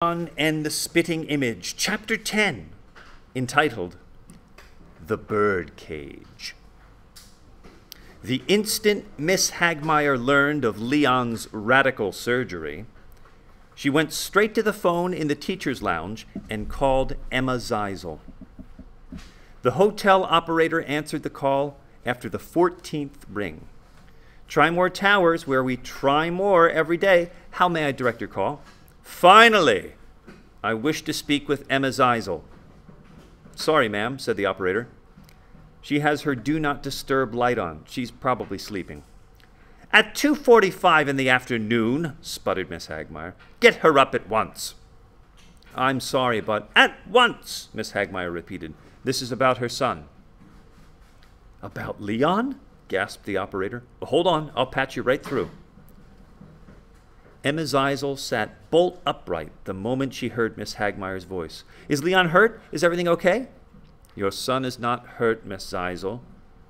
And the Spitting Image, Chapter 10, entitled The Birdcage. The instant Miss Hagmaier learned of Leon's radical surgery, she went straight to the phone in the teacher's lounge and called Emma Zeisel. The hotel operator answered the call after the 14th ring. Try More Towers, where we try more every day. How may I direct your call? Finally! I wish to speak with Emma Zeisel. Sorry, ma'am, said the operator. She has her do not disturb light on. She's probably sleeping. At 2:45 in the afternoon, sputtered Miss Hagmaier. Get her up at once. I'm sorry, but at once, Miss Hagmaier repeated. This is about her son. About Leon? Gasped the operator. Well, hold on, I'll patch you right through. Emma Zeisel sat bolt upright the moment she heard Miss Hagmaier's voice. Is Leon hurt? Is everything okay? Your son is not hurt, Miss Zeisel.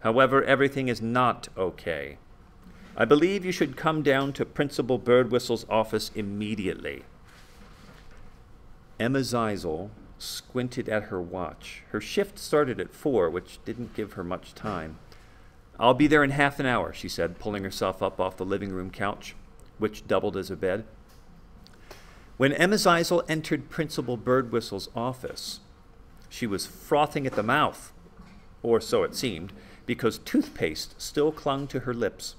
However, everything is not okay. I believe you should come down to Principal Birdwhistle's office immediately. Emma Zeisel squinted at her watch. Her shift started at 4, which didn't give her much time. I'll be there in half an hour, she said, pulling herself up off the living room couch, which doubled as a bed. When Emma Zeisel entered Principal Birdwhistle's office, she was frothing at the mouth, or so it seemed, because toothpaste still clung to her lips.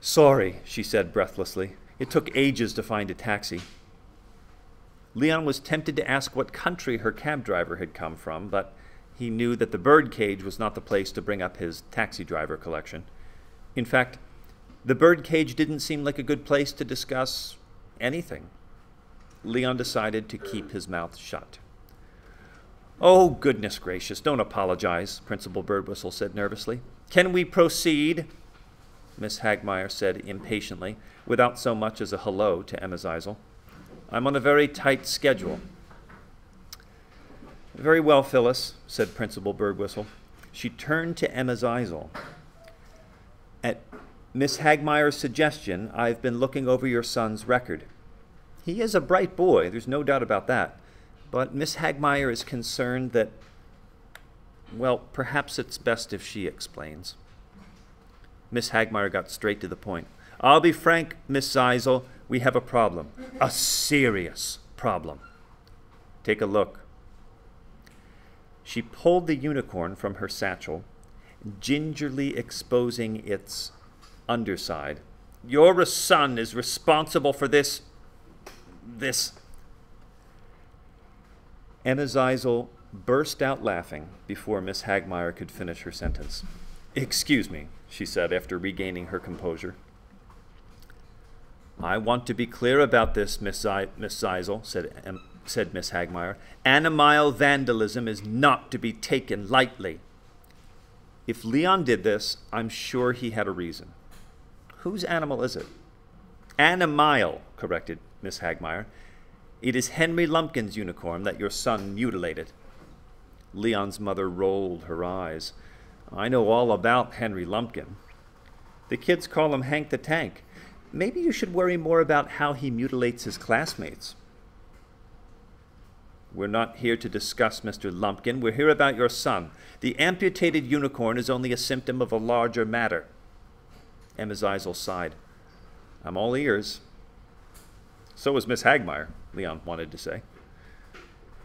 Sorry, she said breathlessly. It took ages to find a taxi. Leon was tempted to ask what country her cab driver had come from, but he knew that the Birdcage was not the place to bring up his taxi driver collection. In fact, the Birdcage didn't seem like a good place to discuss anything. Leon decided to keep his mouth shut. Oh, goodness gracious, don't apologize, Principal Birdwhistle said nervously. Can we proceed? Miss Hagmaier said impatiently, without so much as a hello to Emma Zeisel. I'm on a very tight schedule. Very well, Phyllis, said Principal Birdwhistle. She turned to Emma Zeisel. At Miss Hagmaier's suggestion, I've been looking over your son's record. He is a bright boy, there's no doubt about that. But Miss Hagmaier is concerned that, well, perhaps it's best if she explains. Miss Hagmaier got straight to the point. I'll be frank, Miss Zeisel, we have a problem. A serious problem. Take a look. She pulled the unicorn from her satchel, gingerly exposing its underside. Your son is responsible for this. Emma Zeisel burst out laughing before Miss Hagmaier could finish her sentence. Excuse me, she said after regaining her composure. I want to be clear about this, Miss Zeisel, said Miss Hagmaier. Animal vandalism is not to be taken lightly. If Leon did this, I'm sure he had a reason. Whose animal is it? Animile, corrected Miss Hagmaier. It is Henry Lumpkin's unicorn that your son mutilated. Leon's mother rolled her eyes. I know all about Henry Lumpkin. The kids call him Hank the Tank. Maybe you should worry more about how he mutilates his classmates. We're not here to discuss Mr. Lumpkin. We're here about your son. The amputated unicorn is only a symptom of a larger matter. Emma Zeisel sighed. I'm all ears. So is Miss Hagmaier, Leon wanted to say.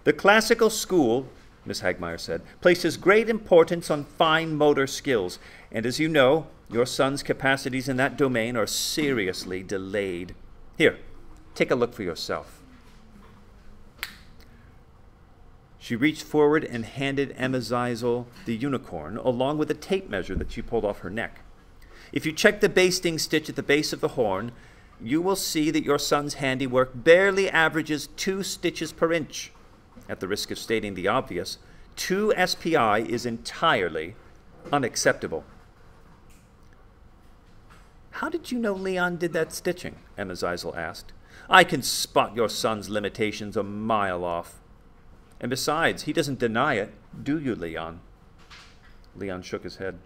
The classical school, Miss Hagmaier said, places great importance on fine motor skills, and as you know, your son's capacities in that domain are seriously delayed. Here, take a look for yourself. She reached forward and handed Emma Zeisel the unicorn, along with a tape measure that she pulled off her neck. If you check the basting stitch at the base of the horn, you will see that your son's handiwork barely averages 2 stitches per inch. At the risk of stating the obvious, 2 SPI is entirely unacceptable. How did you know Leon did that stitching? Emma Zeisel asked. I can spot your son's limitations a mile off. And besides, he doesn't deny it, do you, Leon? Leon shook his head.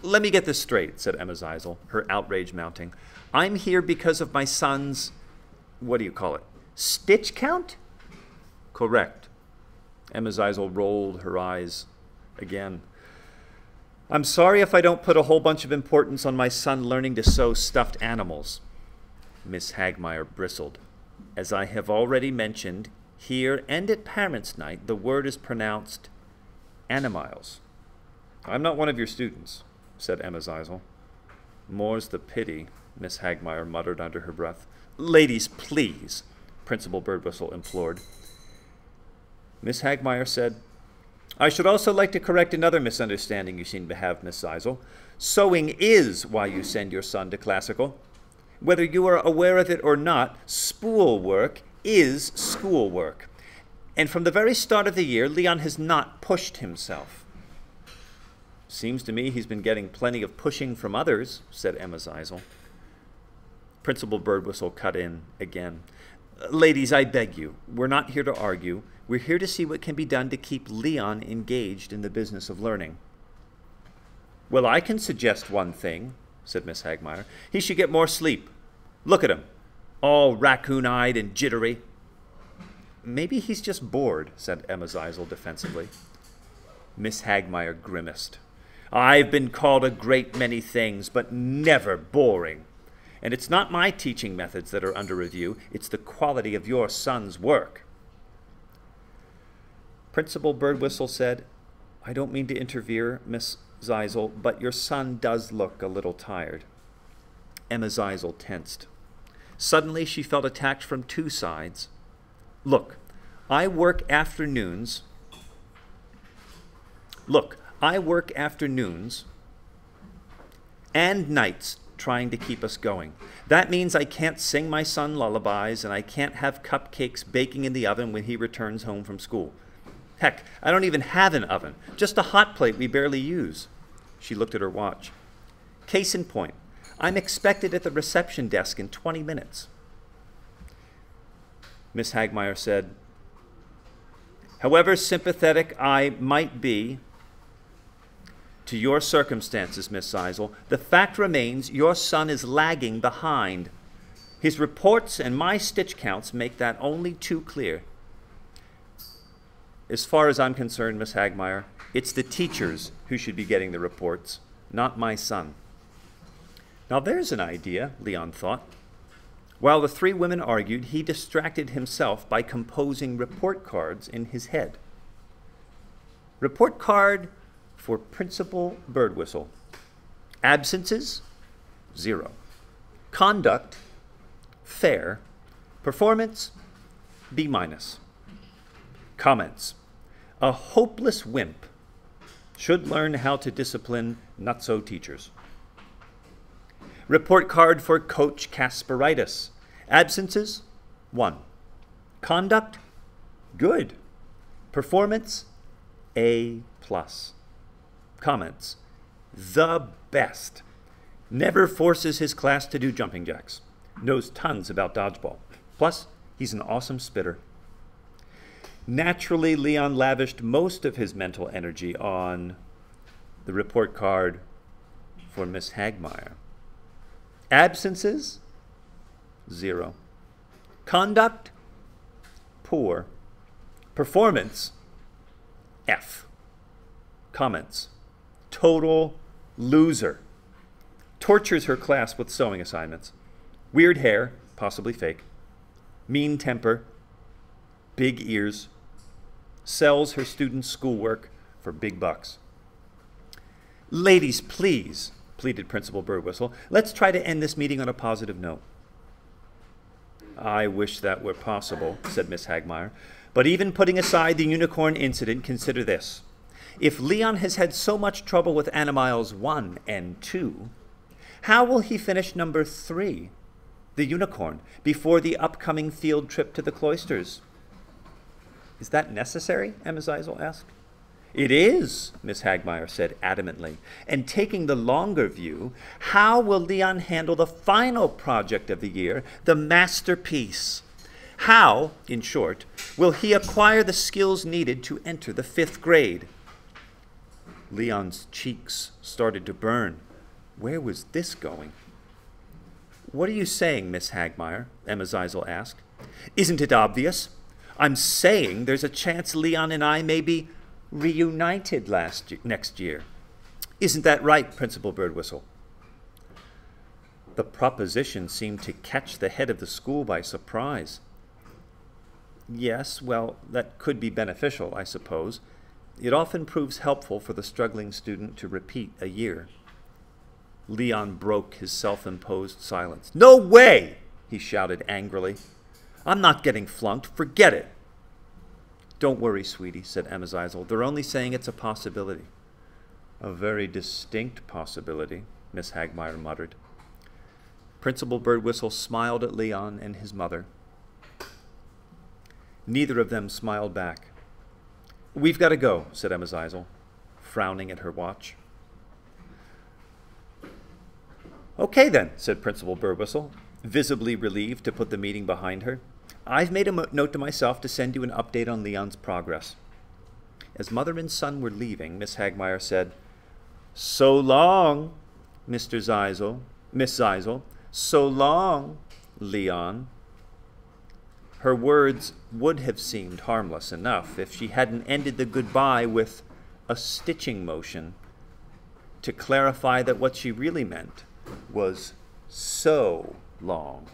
Let me get this straight, said Emma Zeisel, her outrage mounting. I'm here because of my son's, what do you call it, Stitch count? Correct. Emma Zeisel rolled her eyes again. I'm sorry if I don't put a whole bunch of importance on my son learning to sew stuffed animals. Miss Hagmaier bristled. As I have already mentioned, here and at Parents' Night, the word is pronounced animals. I'm not one of your students, said Emma Zeisel. More's the pity, Miss Hagmaier muttered under her breath. Ladies, please, Principal Birdwhistle implored. Miss Hagmaier said, I should also like to correct another misunderstanding you seem to have, Miss Zeisel. Sewing is why you send your son to classical. Whether you are aware of it or not, spool work is schoolwork. And from the very start of the year, Leon has not pushed himself. Seems to me he's been getting plenty of pushing from others, said Emma Zeisel. Principal Birdwhistle cut in again. Ladies, I beg you, we're not here to argue. We're here to see what can be done to keep Leon engaged in the business of learning. Well, I can suggest one thing, said Miss Hagmaier. He should get more sleep. Look at him, all raccoon-eyed and jittery. Maybe he's just bored, said Emma Zeisel defensively. Miss Hagmaier grimaced. I've been called a great many things, but never boring. And it's not my teaching methods that are under review, it's the quality of your son's work. Principal Birdwhistle said, I don't mean to interfere, Miss Zeisel, but your son does look a little tired. Emma Zeisel tensed. Suddenly she felt attacked from two sides. Look, I work afternoons and nights trying to keep us going. That means I can't sing my son lullabies and I can't have cupcakes baking in the oven when he returns home from school. Heck, I don't even have an oven, just a hot plate we barely use. She looked at her watch. Case in point, I'm expected at the reception desk in 20 minutes. Miss Hagmaier said, however sympathetic I might be to your circumstances, Miss Zeisel, the fact remains your son is lagging behind. His reports and my stitch counts make that only too clear. As far as I'm concerned, Miss Hagmaier, it's the teachers who should be getting the reports, not my son. Now there's an idea, Leon thought. While the three women argued, he distracted himself by composing report cards in his head. Report card for Principal Birdwhistle. Absences, 0. Conduct, fair. Performance, B-. Comments. A hopeless wimp. Should learn how to discipline not-so teachers. Report card for Coach Kasperitis. Absences, 1. Conduct, good. Performance, A+. Comments. The best. Never forces his class to do jumping jacks. Knows tons about dodgeball. Plus, he's an awesome spitter. Naturally, Leon lavished most of his mental energy on the report card for Miss Hagmaier. Absences, 0. Conduct, poor. Performance, F. Comments. Total loser. Tortures her class with sewing assignments. Weird hair, possibly fake. Mean temper. Big ears. Sells her students' schoolwork for big bucks. Ladies, please, pleaded Principal Birdwhistle. Let's try to end this meeting on a positive note. I wish that were possible, said Miss Hagmaier. But even putting aside the unicorn incident, consider this. If Leon has had so much trouble with Animals 1 and 2, how will he finish number 3, the unicorn, before the upcoming field trip to the cloisters? Is that necessary? Emma Zeisel asked. It is, Miss Hagmaier said adamantly. And taking the longer view, how will Leon handle the final project of the year, the masterpiece? How, in short, will he acquire the skills needed to enter the 5th grade? Leon's cheeks started to burn. Where was this going? What are you saying, Miss Hagmaier? Emma Zeisel asked. Isn't it obvious? I'm saying there's a chance Leon and I may be reunited next year. Isn't that right, Principal Birdwhistle? The proposition seemed to catch the head of the school by surprise. Yes, well, that could be beneficial, I suppose. It often proves helpful for the struggling student to repeat a year. Leon broke his self-imposed silence. No way! He shouted angrily. I'm not getting flunked. Forget it. Don't worry, sweetie, said Amazizel. They're only saying it's a possibility. A very distinct possibility, Miss Hagmire muttered. Principal Birdwhistle smiled at Leon and his mother. Neither of them smiled back. We've got to go, said Amazizel, frowning at her watch. Okay then, said Principal Birdwhistle, visibly relieved to put the meeting behind her. I've made a note to myself to send you an update on Leon's progress. As mother and son were leaving, Miss Hagmire said, So long, Miss Zeisel. So long, Leon. Her words would have seemed harmless enough if she hadn't ended the goodbye with a stitching motion to clarify that what she really meant was so long.